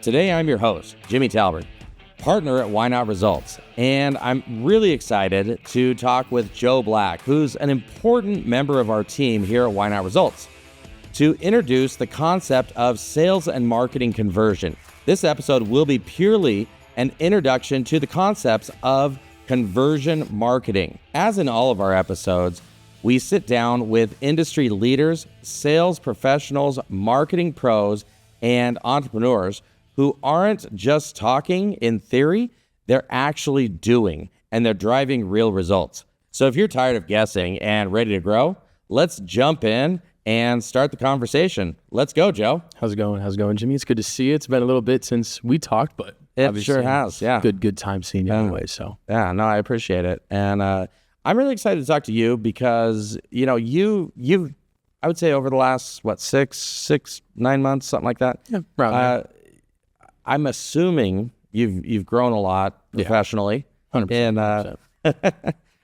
Today, I'm your host, Jimmy Talbert, partner at Why Not Results, and I'm really excited to talk with Joe Black, who's an important member of our team here at Why Not Results, to introduce the concept of sales and marketing conversion. This episode will be purely an introduction to the concepts of conversion marketing. As in all of our episodes, we sit down with industry leaders, sales professionals, marketing pros, and entrepreneurs who aren't just talking in theory, they're actually doing, and they're driving real results. So if you're tired of guessing and ready to grow, let's jump in and start the conversation. Let's go, Joe. How's it going, Jimmy? It's good to see you. It's been a little bit since we talked, but it sure has, yeah. Good time seeing you anyway, so. Yeah, no, I appreciate it. And I'm really excited to talk to you because, you've, I would say over the last, 9 months, something like that? Yeah, around I'm assuming you've grown a lot professionally. 100%.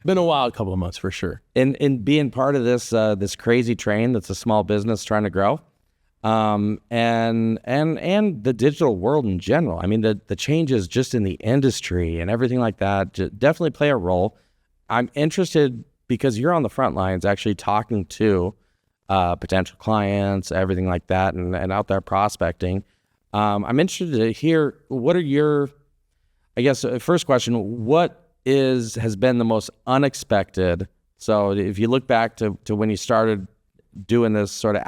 Been a wild couple of months for sure. In being part of this crazy train that's a small business trying to grow, and the digital world in general. I mean, the changes just in the industry and everything like that definitely play a role. I'm interested because you're on the front lines actually talking to potential clients, everything like that, and out there prospecting. I'm interested to hear, what are your, I guess, first question, what has been the most unexpected? So if you look back to when you started doing this sort of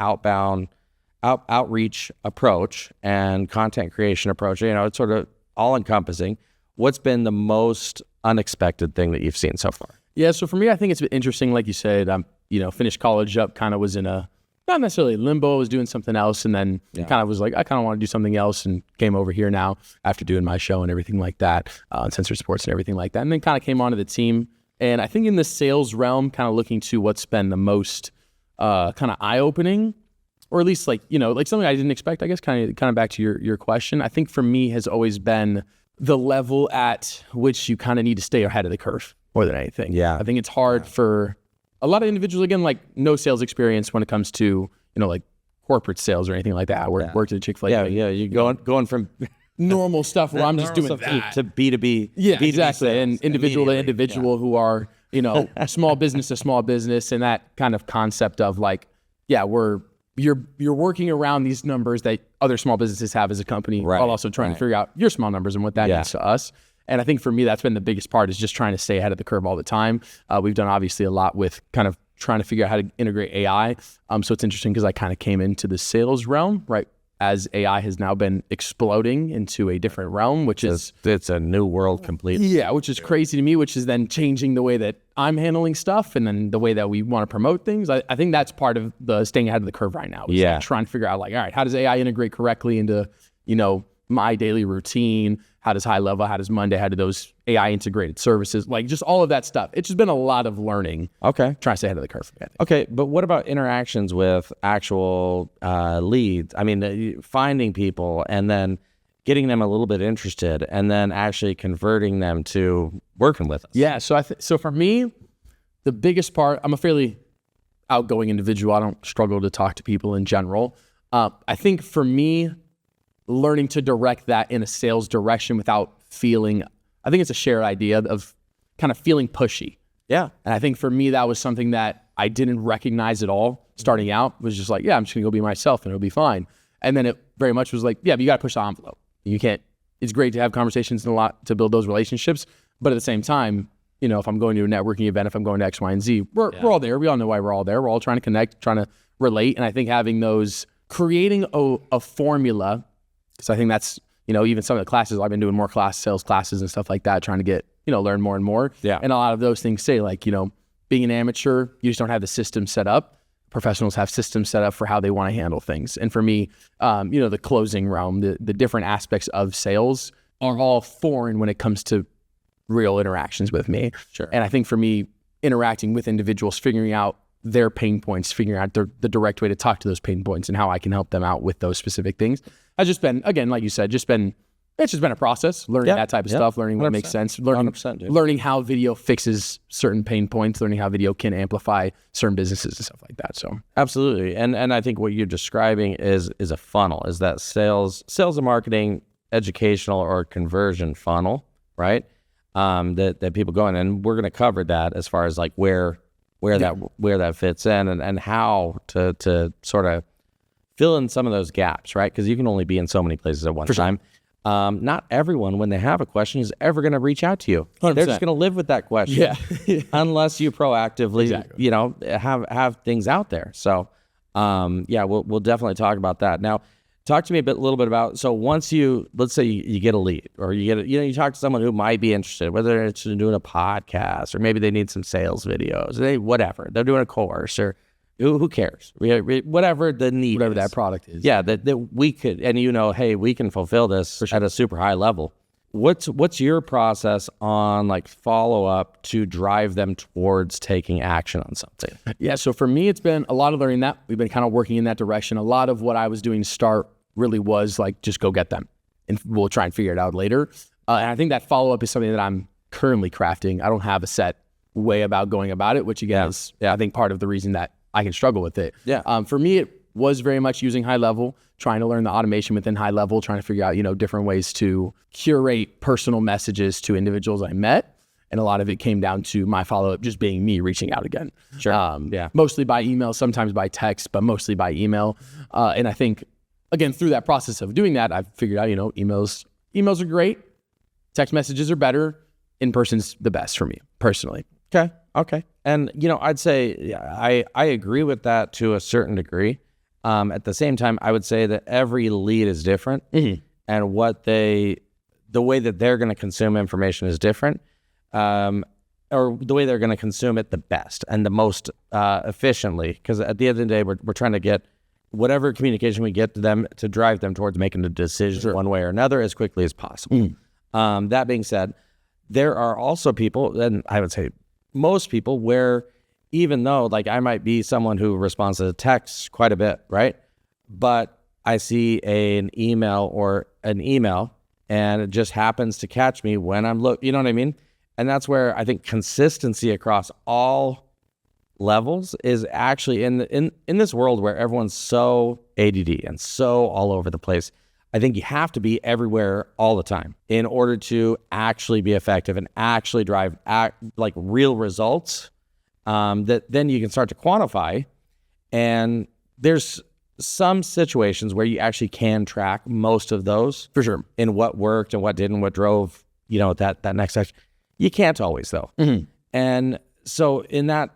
outreach approach and content creation approach, it's sort of all encompassing. What's been the most unexpected thing that you've seen so far? Yeah, so for me, I think it's been interesting. Like you said, finished college up, kind of was in a, not necessarily limbo, was doing something else, and then kind of was like, I kind of want to do something else, and came over here now after doing my show and everything like that, Sensor Sports and everything like that, and then kind of came onto the team. And I think in the sales realm, kind of looking to what's been the most kind of eye-opening, or at least like something I didn't expect, I guess, kind of back to your question. I think for me has always been the level at which you kind of need to stay ahead of the curve more than anything. Yeah. I think it's hard for a lot of individuals, again, like no sales experience when it comes to, like corporate sales or anything like that. Worked at Chick-fil-A. Yeah. You're going from normal stuff where I'm just doing that to B2B. Yeah, B2B exactly. sales, and individual to individual who are, small business to small business, and that kind of concept of like, you're working around these numbers that other small businesses have as a company, while also trying to figure out your small numbers and what that means to us. And I think for me, that's been the biggest part, is just trying to stay ahead of the curve all the time. We've done obviously a lot with kind of trying to figure out how to integrate AI. So it's interesting because I kind of came into the sales realm, right, as AI has now been exploding into a different realm, which it's a new world completely. Yeah, which is crazy to me, which is then changing the way that I'm handling stuff and then the way that we want to promote things. I think that's part of the staying ahead of the curve right now. Like trying to figure out like, all right, how does AI integrate correctly into, my daily routine? How does High Level, how does Monday, how do those AI integrated services, like just all of that stuff. It's just been a lot of learning. Okay. Trying to stay ahead of the curve. Okay, but what about interactions with actual leads? I mean, finding people and then getting them a little bit interested and then actually converting them to working with us. Yeah, so for me, the biggest part, I'm a fairly outgoing individual. I don't struggle to talk to people in general. I think for me, learning to direct that in a sales direction without feeling, I think it's a shared idea of kind of feeling pushy. Yeah. And I think for me, that was something that I didn't recognize at all starting out. It was just like, I'm just gonna go be myself and it'll be fine. And then it very much was like, but you gotta push the envelope. You can't, it's great to have conversations and a lot to build those relationships. But at the same time, if I'm going to a networking event, if I'm going to X, Y, and Z, we're all there. We all know why we're all there. We're all trying to connect, trying to relate. And I think having those, creating a formula, because I think that's, even some of the classes, I've been doing more sales classes and stuff like that, trying to get, learn more and more. Yeah. And a lot of those things say like, being an amateur, you just don't have the system set up. Professionals have systems set up for how they want to handle things. And for me, the closing realm, the different aspects of sales are all foreign when it comes to real interactions with me. Sure. And I think for me, interacting with individuals, figuring out their pain points, figuring out the direct way to talk to those pain points and how I can help them out with those specific things has just been, again, like you said, it's just been a process, learning that type of stuff, learning what makes sense, learning how video fixes certain pain points, learning how video can amplify certain businesses and stuff like that. So absolutely. And I think what you're describing is a funnel, is that sales and marketing educational or conversion funnel, right? That people go in, and we're going to cover that as far as like where that fits in, and how to sort of fill in some of those gaps, right? Because you can only be in so many places at one time. Not everyone, when they have a question, is ever going to reach out to you. 100%. They're just going to live with that question, unless you proactively, have things out there. So, we'll definitely talk about that. Now, talk to me a little bit about, so once let's say you get a lead, or you talk to someone who might be interested, whether it's doing a podcast, or maybe they need some sales videos, whatever, they're doing a course, or who cares? Whatever the need, whatever is. that product is. Yeah, that we could, and hey, we can fulfill this at a super high level. What's your process on like follow up to drive them towards taking action on something? Yeah, so for me, it's been a lot of learning that. We've been kind of working in that direction. A lot of what I was doing to start really was like, just go get them, and we'll try and figure it out later. And I think that follow up is something that I'm currently crafting. I don't have a set way about going about it, which again is, I think, part of the reason that I can struggle with it. Yeah. For me, it was very much using high level, trying to learn the automation within high level, trying to figure out, different ways to curate personal messages to individuals I met. And a lot of it came down to my follow-up just being me reaching out again. Sure. Mostly by email, sometimes by text, but mostly by email. And I think, again, through that process of doing that, I've figured out, emails are great. Text messages are better. In person's the best for me, personally. Okay. And, I'd say I agree with that to a certain degree. At the same time, I would say that every lead is different, and the way that they're going to consume information is different, or the way they're going to consume it the best and the most efficiently. Because at the end of the day, we're trying to get whatever communication we get to them to drive them towards making a decision one way or another as quickly as possible. That being said, there are also people, and I would say most people, where even though like I might be someone who responds to texts quite a bit, right? But I see an email and it just happens to catch me when I'm you know what I mean? And that's where I think consistency across all levels is actually in this world where everyone's so ADD and so all over the place. I think you have to be everywhere all the time in order to actually be effective and actually drive like real results that then you can start to quantify. And there's some situations where you actually can track most of those For sure. in what worked and what didn't, what drove, that next section. You can't always though. And so in that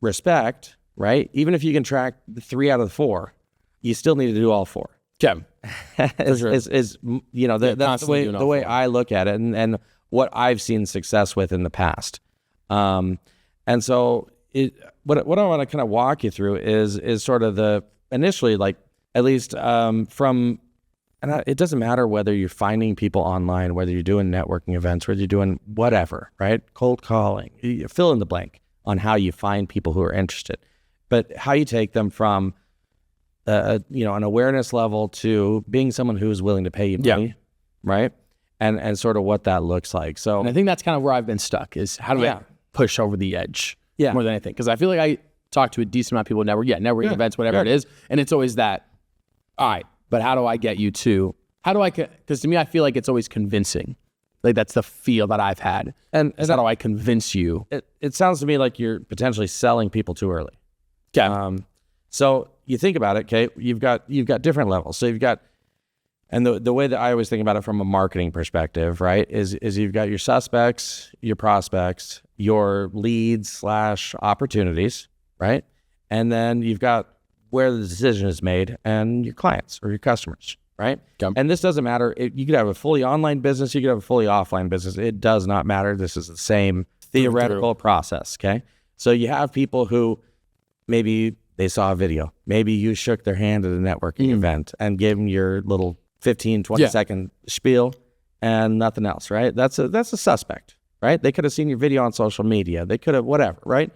respect, right, even if you can track 3 out of the 4, you still need to do all 4. Okay. That's the way I look at it, and what I've seen success with in the past. And so what I want to kind of walk you through is sort of the initially, like at least it doesn't matter whether you're finding people online, whether you're doing networking events, whether you're doing whatever, right? Cold calling, you fill in the blank on how you find people who are interested, but how you take them from an awareness level to being someone who's willing to pay you money, right? And sort of what that looks like. So, and I think that's kind of where I've been stuck is how do I push over the edge more than anything? Because I feel like I talk to a decent amount of people at networking events, whatever it is. And it's always that, all right, but how do I get you to, because to me, I feel like it's always convincing. Like that's the feel that I've had. And how do I convince you? It sounds to me like you're potentially selling people too early. Okay. So you think about it, okay, you've got different levels. So you've got, and the way that I always think about it from a marketing perspective, right, is you've got your suspects, your prospects, your leads / opportunities, right? And then you've got where the decision is made and your clients or your customers, right? Okay. And this doesn't matter. You could have a fully online business, you could have a fully offline business. It does not matter. This is the same theoretical process, okay? So you have people who maybe they saw a video. Maybe you shook their hand at a networking event and gave them your little 15, 20-second spiel and nothing else, right? That's a suspect, right? They could have seen your video on social media. They could have whatever, right?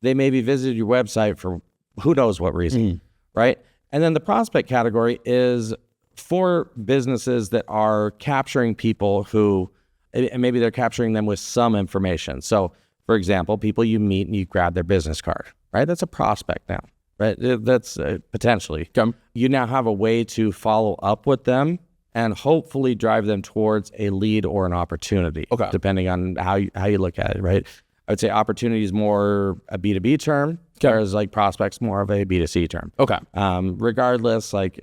They maybe visited your website for who knows what reason, right? And then the prospect category is for businesses that are capturing people who, and maybe they're capturing them with some information. So, for example, people you meet and you grab their business card, right? That's a prospect now. Right, that's potentially. You now have a way to follow up with them and hopefully drive them towards a lead or an opportunity, depending on how you look at it, right? I would say opportunity is more a B2B term, whereas like prospects more of a B2C term. Regardless, like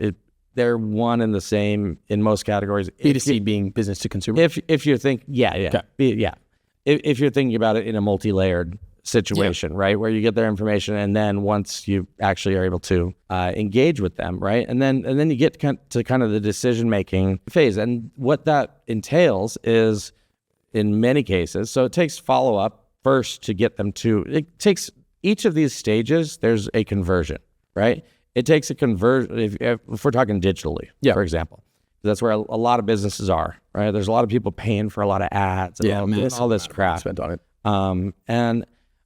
they're one and the same in most categories. B2C being business to consumer. If you think, if you're thinking about it in a multi-layered situation, right, where you get their information, and then once you actually are able to engage with them, right, and then you get to kind of the decision-making phase, and what that entails is, in many cases, so it takes follow-up first to get them to. It takes each of these stages. There's a conversion, right? It takes a conversion if we're talking digitally, for example. That's where a lot of businesses are, right? There's a lot of people paying for a lot of ads and all this crap spent on it.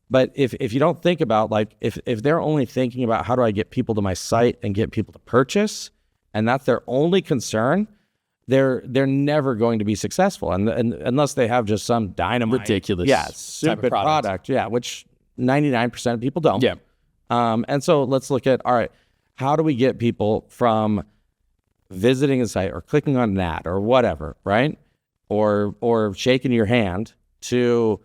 But if you don't think about, like, if they're only thinking about how do I get people to my site and get people to purchase, and that's their only concern, they're never going to be successful, and unless they have just some dynamite, ridiculous, stupid product, which 99% of people don't. And so let's look at, all right, how do we get people from visiting a site or clicking on an ad or whatever, right? Or shaking your hand to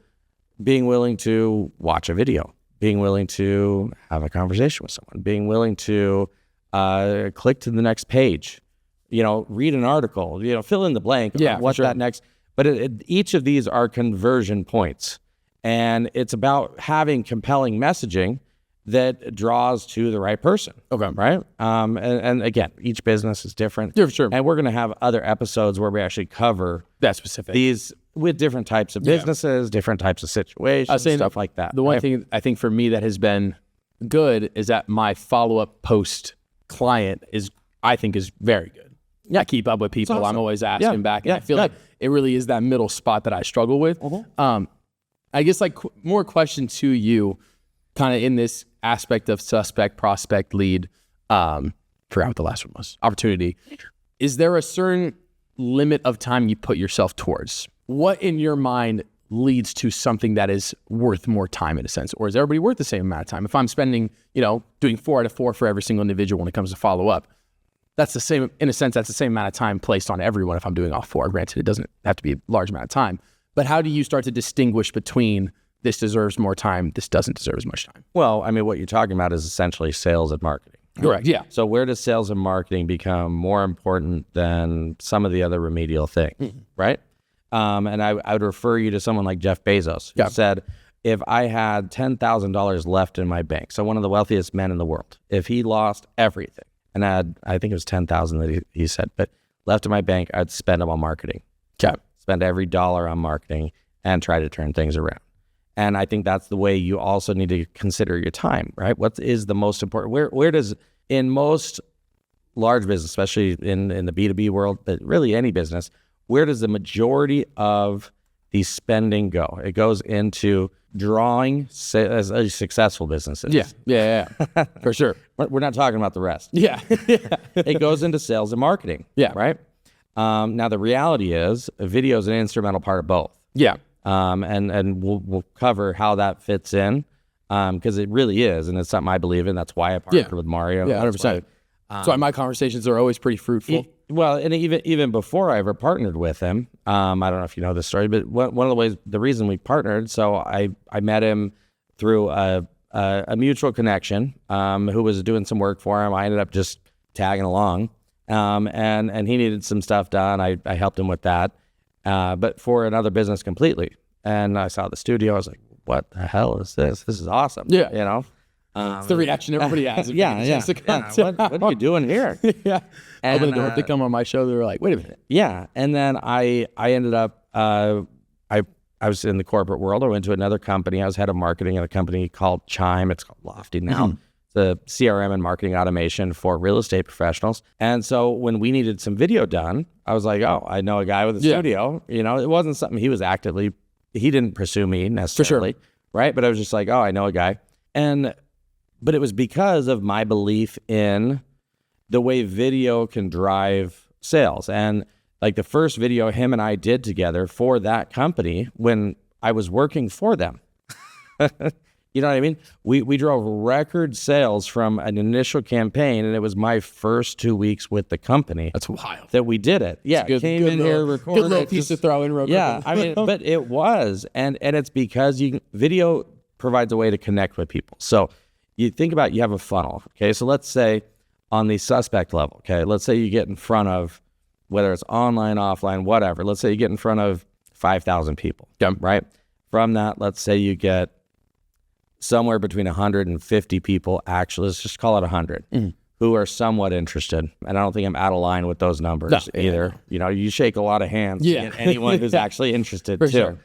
being willing to watch a video, being willing to have a conversation with someone, being willing to click to the next page, read an article, fill in the blank. What's that next? But each of these are conversion points, and it's about having compelling messaging that draws to the right person. Right. And again, each business is different. And we're going to have other episodes where we actually cover that specific these with different types of businesses, different types of situations, stuff like that. The one thing I think for me that has been good is that my follow-up post client I think is very good. I keep up with people. Awesome. I'm always asking back. And I feel like it really is that middle spot that I struggle with. I guess like more question to you, kind of in this aspect of suspect, prospect, lead, forgot what the last one was, opportunity. Is there a certain limit of time you put yourself towards? What in your mind leads to something that is worth more time in a sense? Or is everybody worth the same amount of time? If I'm spending, doing 4 out of 4 for every single individual when it comes to follow up, that's the same, in a sense, that's the same amount of time placed on everyone if I'm doing all 4. Granted, it doesn't have to be a large amount of time. But how do you start to distinguish between this deserves more time, this doesn't deserve as much time? Well, I mean, what you're talking about is essentially sales and marketing. Correct, yeah. So where does sales and marketing become more important than some of the other remedial things, right? And I would refer you to someone like Jeff Bezos, who said, if I had $10,000 left in my bank, so one of the wealthiest men in the world, if he lost everything, and I think it was 10,000 that he said, but left in my bank, I'd spend them on marketing. Spend every dollar on marketing and try to turn things around. And I think that's the way you also need to consider your time, right? What is the most important? Where does, in most large business, especially in the B2B world, but really any business, where does the majority of the spending go? It goes into drawing successful businesses. Yeah, for sure. We're not talking about the rest. It goes into sales and marketing. Right? Now, the reality is video is an instrumental part of both. And we'll cover how that fits in, because it really is, and it's something I believe in. That's why I partnered with Mario. 100%. So my conversations are always pretty fruitful. And even before I ever partnered with him, I don't know if you know this story, but one of the reason we partnered, so I met him through a mutual connection who was doing some work for him. I ended up just tagging along, and he needed some stuff done. I helped him with that. But for another business completely. And I saw the studio. I was like, what the hell is this? This is awesome. It's the reaction everybody has. What are you doing here? And open the door. If they come on my show, they're like, wait a minute. And then I ended up, I was in the corporate world. I went to another company. I was head of marketing at a company called Chime. It's called Lofty now. The CRM and marketing automation for real estate professionals. And so when we needed some video done, I was like, oh, I know a guy with a studio. It wasn't something he didn't pursue me necessarily, right? But I was just like, oh, I know a guy. But it was because of my belief in the way video can drive sales. And like the first video him and I did together for that company when I was working for them. You know what I mean? We drove record sales from an initial campaign, and it was my first 2 weeks with the company. That's wild. That we did it. Yeah, came in here, recorded. Good little piece to throw in real quick. Yeah, I mean, but it was, and it's because video provides a way to connect with people. So you think about, you have a funnel. Okay, so let's say on the suspect level. Okay, let's say you get in front of, whether it's online, offline, whatever. Let's say you get in front of 5,000 people. Yeah. Right. From that, let's say you get somewhere between 150 people, actually, let's just call it 100, who are somewhat interested. And I don't think I'm out of line with those numbers either. You know, you shake a lot of hands to get anyone who's actually interested too. Sure.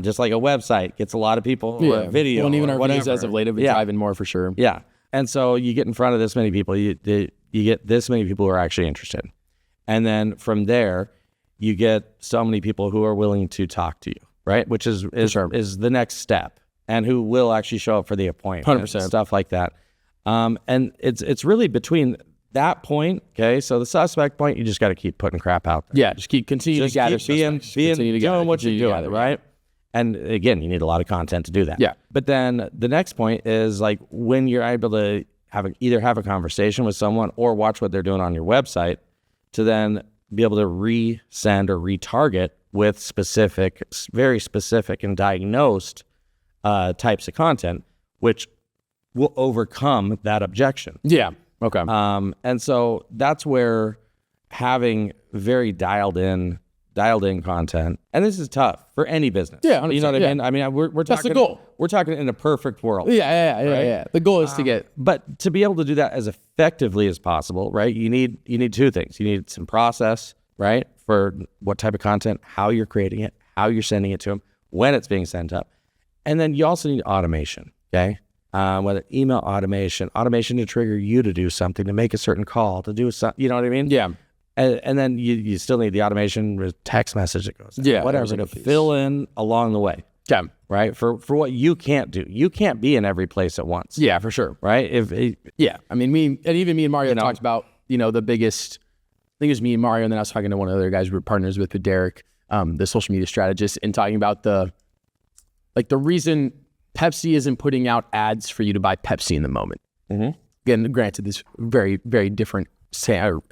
Just like a website gets a lot of people, or a video, and even or our whatever. views as of late have been driving more for sure. Yeah. And so you get in front of this many people, you get this many people who are actually interested. And then from there, you get so many people who are willing to talk to you, right? Which is the next step. And who will actually show up for the appointment, 100%. Stuff like that. And it's really between that point, okay? So the suspect point, you just got to keep putting crap out there. Yeah, just continue to gather suspects. Doing what you're doing, right? And again, you need a lot of content to do that. Yeah. But then the next point is like when you're able to either have a conversation with someone or watch what they're doing on your website, to then be able to resend or retarget with very specific and diagnosed types of content, which will overcome that objection. Yeah. Okay. And so that's where having very dialed in content, and this is tough for any business. Yeah, you know what I mean. I mean, we're talking. That's the goal. We're talking in a perfect world. Yeah. The goal is to get, but to be able to do that as effectively as possible, right? You need two things. You need some process, right, for what type of content, how you're creating it, how you're sending it to them, when it's being sent up. And then you also need automation, okay? Whether email automation to trigger you to do something, to make a certain call, to do something, you know what I mean? Yeah. And then you still need the automation with text message that goes, whatever, to fill in along the way. Yeah. Right? For what you can't do. You can't be in every place at once. Yeah, for sure. Right? I mean, me and Mario talked about, the biggest, I think it was me and Mario, and then I was talking to one of the other guys we were partners with Derek, the social media strategist, and talking about the reason Pepsi isn't putting out ads for you to buy Pepsi in the moment. Mm-hmm. Again, granted, this very, very different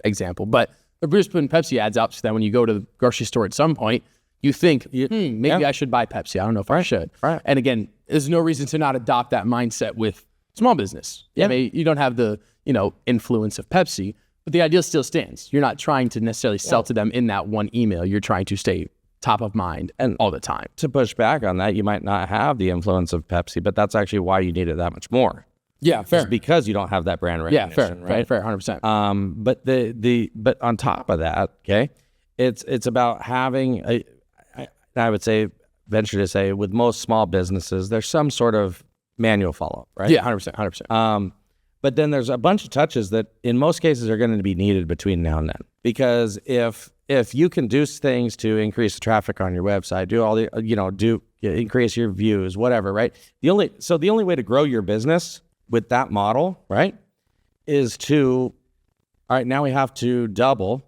example, but they're just putting Pepsi ads out so that when you go to the grocery store at some point, you think, maybe I should buy Pepsi. I don't know if I should. Right. And again, there's no reason to not adopt that mindset with small business. Yeah. You don't have the, influence of Pepsi, but the idea still stands. You're not trying to necessarily sell to them in that one email. You're trying to stay top of mind and all the time. To push back on that, you might not have the influence of Pepsi, but that's actually why you need it that much more. Yeah, fair. It's because you don't have that brand recognition, right? Fair, 100%. But on top of that, okay, it's about having I would say, venture to say, with most small businesses, there's some sort of manual follow-up, right? Yeah, 100%. But then there's a bunch of touches that in most cases are going to be needed between now and then. Because if you can do things to increase the traffic on your website, do all the, increase your views, whatever, right? The only way to grow your business with that model, right, is all right, now we have to double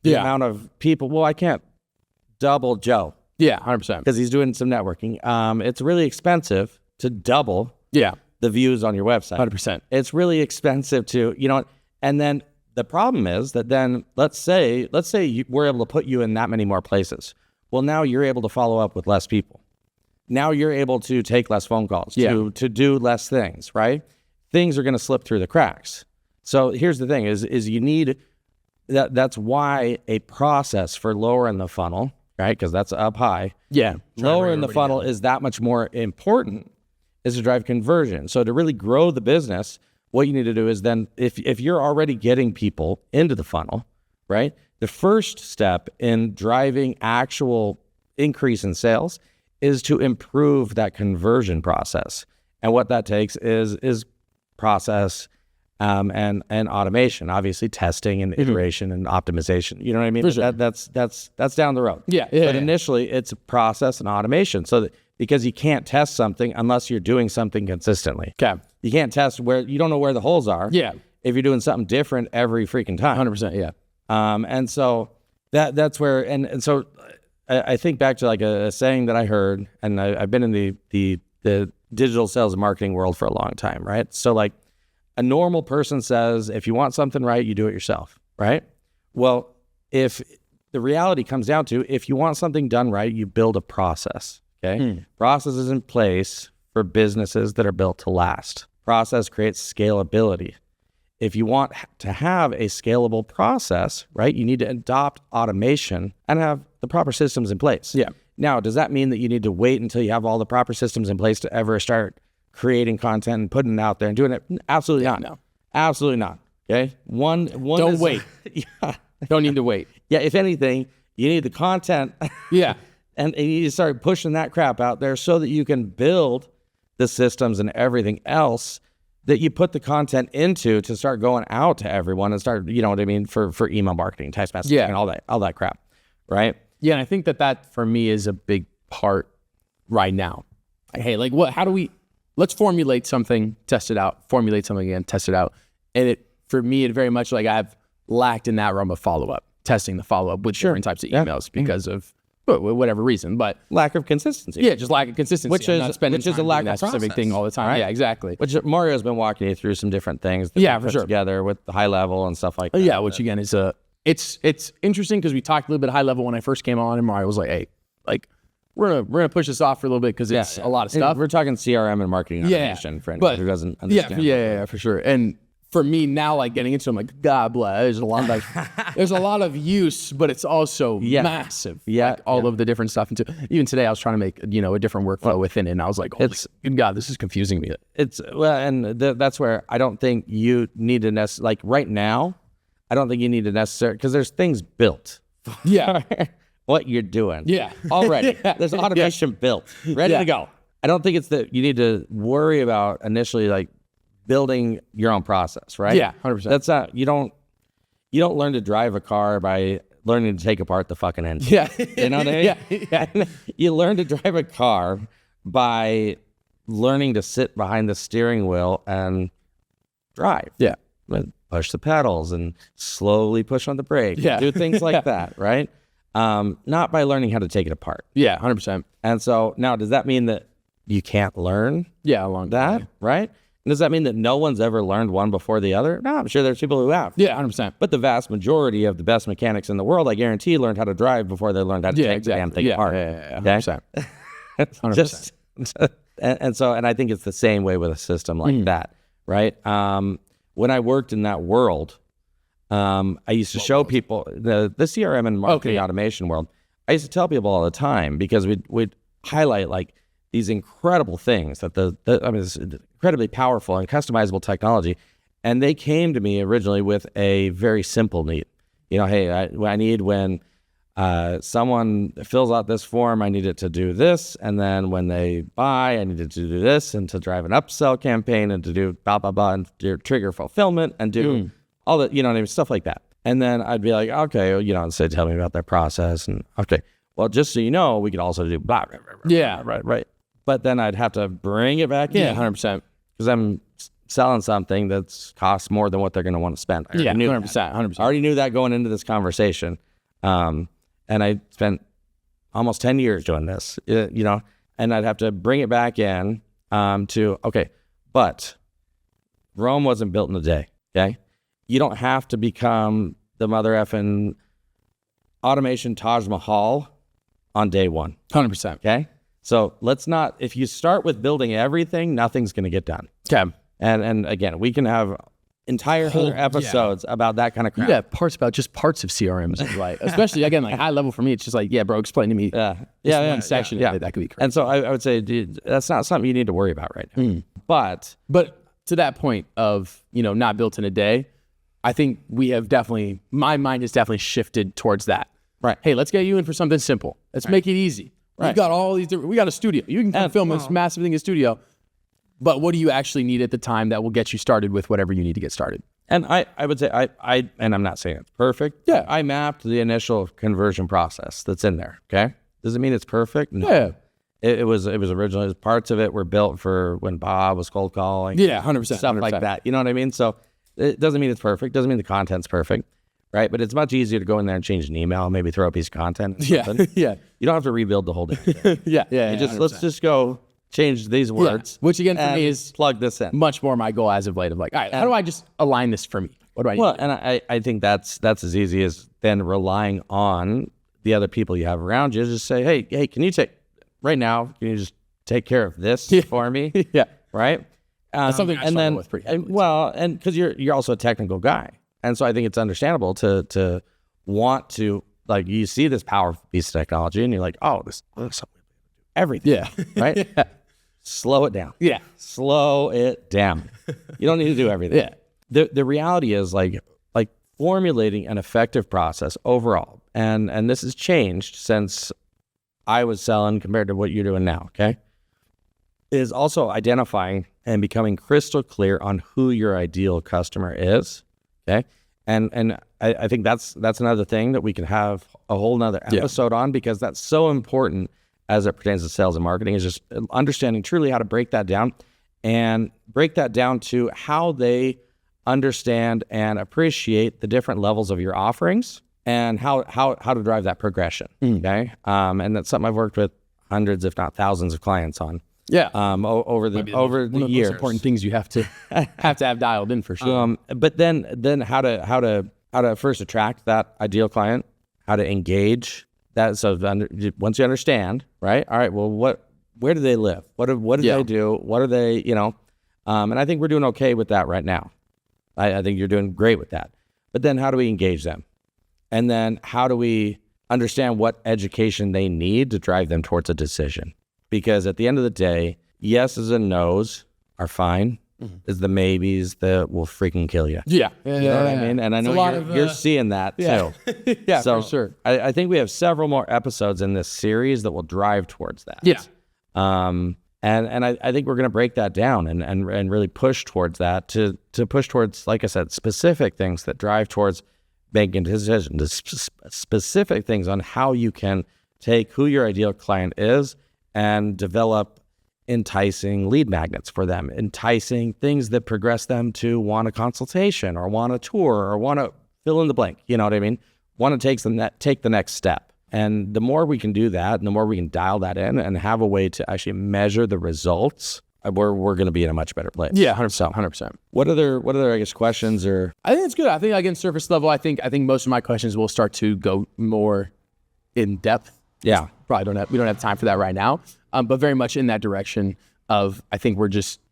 the amount of people. Well, I can't double Joe. Yeah, 100%. Because he's doing some networking. It's really expensive to double the views on your website. 100%. It's really expensive to, and then the problem is that then let's say we're able to put you in that many more places. Well, now you're able to follow up with less people. Now you're able to take less phone calls, to do less things, right? Things are going to slip through the cracks. So here's the thing is you need that's why a process for lowering the funnel, right? Because that's up high. Yeah. Lowering the funnel is that much more important, is to drive conversion. So to really grow the business, what you need to do is then, if you're already getting people into the funnel, right? The first step in driving actual increase in sales is to improve that conversion process. And what that takes is process and automation, obviously testing and iteration and optimization. You know what I mean? For sure. That's down the road. Yeah. But initially it's a process and automation. So that, because you can't test something unless you're doing something consistently. Okay. You can't test where you don't know where the holes are. Yeah. If you're doing something different every freaking time. 100%. Yeah. And so that's where, and so I think back to like a saying that I heard, and I've been in the digital sales and marketing world for a long time, right? So like a normal person says, if you want something right, you do it yourself, right? Well, if the reality comes down to, if you want something done right, you build a process, okay? Process is in place for businesses that are built to last. Process creates scalability. If you want to have a scalable process, right, you need to adopt automation and have the proper systems in place. Yeah. Now, does that mean that you need to wait until you have all the proper systems in place to ever start creating content and putting it out there and doing it? Absolutely not. No. Absolutely not. Okay. One Don't wait. Yeah. Don't need to wait. Yeah. If anything, you need the content. Yeah. and you need to start pushing that crap out there so that you can build the systems and everything else that you put the content into to start going out to everyone and start, you know what I mean, for email marketing, text messaging, and all that crap, right? Yeah, and I think that for me is a big part right now. Like, hey, like let's formulate something, test it out, formulate something again, test it out. And for me, it very much like I've lacked in that realm of follow-up, testing the follow-up with different types of emails because of whatever reason, but lack of consistency. Yeah, just lack of consistency. Which is a lack of that specific process, thing all the time. right? Yeah, exactly. Which Mario's been walking you through some different things that Yeah, we for put sure. together with the high level and stuff like that. Yeah, which again is it's interesting because we talked a little bit high level when I first came on, and Mario was like, "Hey, like we're gonna push this off for a little bit because it's a lot of stuff." We're talking CRM and marketing automation for anyone who doesn't understand. Yeah, for sure. And for me now, like getting into it, I'm like, God bless. There's a lot of there's a lot of use, but it's also massive. Yeah, like all of the different stuff. And even today, I was trying to make a different workflow within it, and I was like, good God, this is confusing me. That's where I don't think you need to like right now. I don't think you need to necessarily because there's things built. Yeah, what you're doing. Yeah, already. There's automation built, ready to go. I don't think it's that you need to worry about initially like building your own process, right? Yeah, 100%. That's not, you don't learn to drive a car by learning to take apart the fucking engine. Yeah. You know what I mean? Yeah. You learn to drive a car by learning to sit behind the steering wheel and drive. Yeah. Push the pedals and slowly push on the brake. Yeah. Do things like that, right? Not by learning how to take it apart. Yeah, 100%. And so now, does that mean that you can't learn along that, right? And does that mean that no one's ever learned one before the other? No, I'm sure there's people who have. Yeah, 100%. But the vast majority of the best mechanics in the world, I guarantee, learned how to drive before they learned how to take the damn thing apart. Yeah, 100%. 100%. And I think it's the same way with a system like that, right? When I worked in that world, I used to show people the CRM and marketing automation world. I used to tell people all the time because we'd highlight like these incredible things that it's incredibly powerful and customizable technology. And they came to me originally with a very simple need. You know, hey, I need when someone fills out this form, I need it to do this. And then when they buy, I need it to do this and to drive an upsell campaign and to do blah, blah, blah, and do trigger fulfillment and do all the, you know what I mean, stuff like that. And then I'd be like, okay, you know, and say, tell me about their process. And okay, well, just so you know, we could also do blah, blah, blah, blah, right. But then I'd have to bring it back in. Yeah, 100%. Because I'm selling something that's costs more than what they're going to want to spend. I 100%. I already knew that going into this conversation. And I spent almost 10 years doing this, you know, and I'd have to bring it back in but Rome wasn't built in a day, okay? You don't have to become the mother effing automation Taj Mahal on day one. 100%. Okay? So let's not, if you start with building everything, nothing's going to get done. Okay. And again, we can have entire other episodes about that kind of crap. Yeah, parts of CRMs, right? Especially again, like high level for me, it's just like, yeah, bro, explain to me. One section. Yeah. That could be crazy. And so I would say, dude, that's not something you need to worry about right now. But to that point of, not built in a day, I think we have definitely, my mind has definitely shifted towards that. Right. Hey, let's get you in for something simple. Let's make it easy. Right. We've got all these different, we got a studio. You can come film this massive thing in a studio. But what do you actually need at the time that will get you started with whatever you need to get started? And I would say, and I'm not saying it's perfect. Yeah. I mapped the initial conversion process that's in there. Okay. Does it mean it's perfect? No. Yeah. It was originally, parts of it were built for when Bob was cold calling. Yeah, 100%. Stuff 100%. like that. You know what I mean? So it doesn't mean it's perfect. Doesn't mean the content's perfect. Right. But it's much easier to go in there and change an email, maybe throw a piece of content. Yeah. Yeah. You don't have to rebuild the whole thing. Yeah. Let's just go change these words. Which again for me is plug this in. much more my goal as of late of like, all right, how do I just align this for me? What do I need to do? And I think that's as easy as then relying on the other people you have around you. Just say, hey, can you just take care of this for me? Yeah. Right? That's something I struggle with pretty heavily. And because you're also a technical guy. And so I think it's understandable to want to, like, you see this powerful piece of technology and you're like, oh, this is everything. Yeah. Right? Yeah. Slow it down. Yeah. Slow it down. You don't need to do everything. Yeah. The reality is like formulating an effective process overall. And this has changed since I was selling compared to what you're doing now, okay? Is also identifying and becoming crystal clear on who your ideal customer is, okay? And I think that's another thing that we can have a whole nother episode on, because that's so important as it pertains to sales and marketing, is just understanding truly how to break that down and break that down to how they understand and appreciate the different levels of your offerings and how to drive that progression, okay? And that's something I've worked with hundreds, if not thousands of clients on. Yeah. Over the years. Most important things you have to have dialed in for sure. But then how to first attract that ideal client, how to engage that. So once you understand, right? All right. Well, where do they live? What do they do? What are they? And I think we're doing okay with that right now. I think you're doing great with that. But then how do we engage them? And then how do we understand what education they need to drive them towards a decision? Because at the end of the day, yeses and nos are fine. Is the maybes that will freaking kill you. Yeah. You know what I mean? And I know you're seeing that too. Yeah, so for sure. I think we have several more episodes in this series that will drive towards that. Yeah. And I think we're going to break that down and really push towards that to push towards, like I said, specific things that drive towards making decisions, specific things on how you can take who your ideal client is and develop enticing lead magnets for them, enticing things that progress them to want a consultation or want a tour or want to fill in the blank. You know what I mean? Want to take the next step. And the more we can do that, and the more we can dial that in and have a way to actually measure the results, we're going to be in a much better place. Yeah, 100%. What other I guess questions or? I think it's good. I think again, surface level. I think most of my questions will start to go more in depth. Yeah. We don't have time for that right now. But very much in that direction of, I think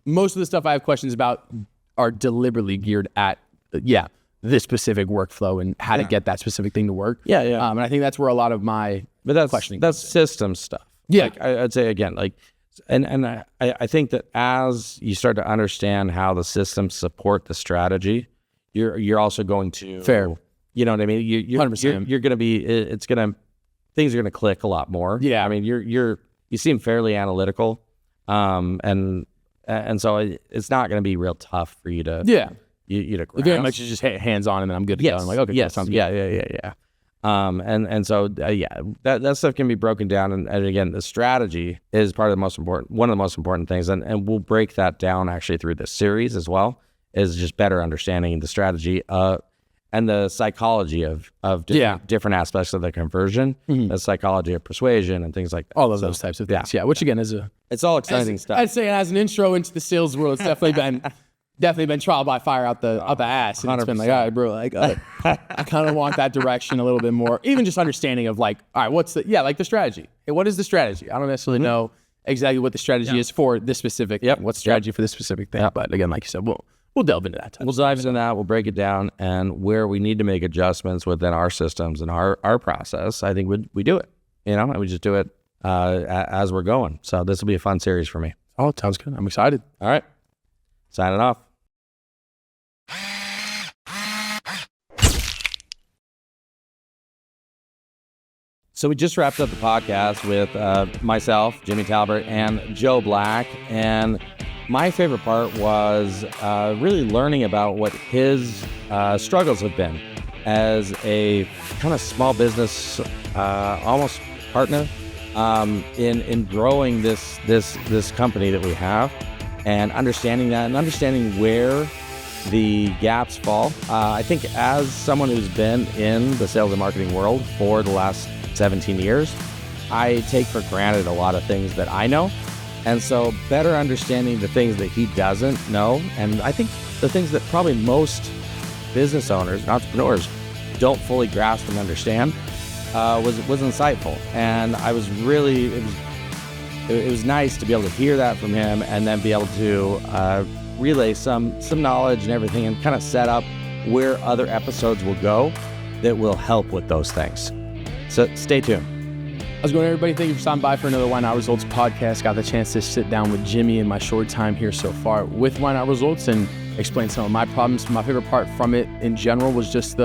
most of the stuff I have questions about are deliberately geared at, this specific workflow and how to get that specific thing to work. Yeah, yeah. And I think that's where a lot of my questioning. That's system stuff. Yeah. Like, I'd say again, like, and I think that as you start to understand how the systems support the strategy, you're also going to Fair. You know what I mean? You're 100%. You're going to be. Things are going to click a lot more. Yeah. I mean, you seem fairly analytical, and so it's not going to be real tough for you to you to grasp. Very much is just hands on, and then I'm good to go. I'm like, okay, yes, cool, sounds good. yeah. And so that stuff can be broken down, and again, the strategy is one of the most important things, and we'll break that down actually through this series as well. Is just better understanding the strategy and the psychology of different aspects of the conversion, the psychology of persuasion and things like that. All of those types of things. Yeah, which again is it's all exciting stuff. I'd say as an intro into the sales world, it's definitely been trial by fire out the ass. And it's been like, all right, bro, like I kind of want that direction a little bit more. Even just understanding of like, all right, what's the strategy? Hey, what is the strategy? I don't necessarily know exactly what the strategy is for this specific. What's strategy for this specific thing? But again, like you said, we'll delve into that. We'll dive into that. We'll break it down, and where we need to make adjustments within our systems and our process, I think we do it. And we just do it as we're going. So this will be a fun series for me. Oh, it sounds good. I'm excited. All right, signing off. So we just wrapped up the podcast with myself, Jimmy Talbert, and Joe Black, and my favorite part was really learning about what his struggles have been as a kind of small business, almost partner, in growing this company that we have, and understanding that and understanding where the gaps fall. I think as someone who's been in the sales and marketing world for the last 17 years, I take for granted a lot of things that I know. And so better understanding the things that he doesn't know, and I think the things that probably most business owners and entrepreneurs don't fully grasp and understand, was insightful. And I was really, it was nice to be able to hear that from him, and then be able to relay some knowledge and everything, and kind of set up where other episodes will go that will help with those things. So stay tuned. How's it going, everybody? Thank you for stopping by for another Why Not Results podcast. Got the chance to sit down with Jimmy in my short time here so far with Why Not Results and explain some of my problems. My favorite part from it in general was just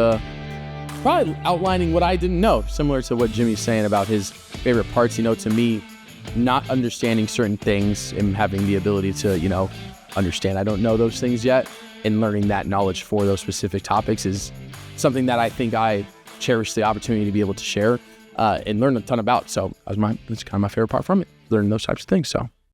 probably outlining what I didn't know, similar to what Jimmy's saying about his favorite parts. To me, not understanding certain things and having the ability to, understand I don't know those things yet, and learning that knowledge for those specific topics is something that I think I cherish the opportunity to be able to share and learn a ton about. So that's kind of my favorite part from it, learning those types of things. So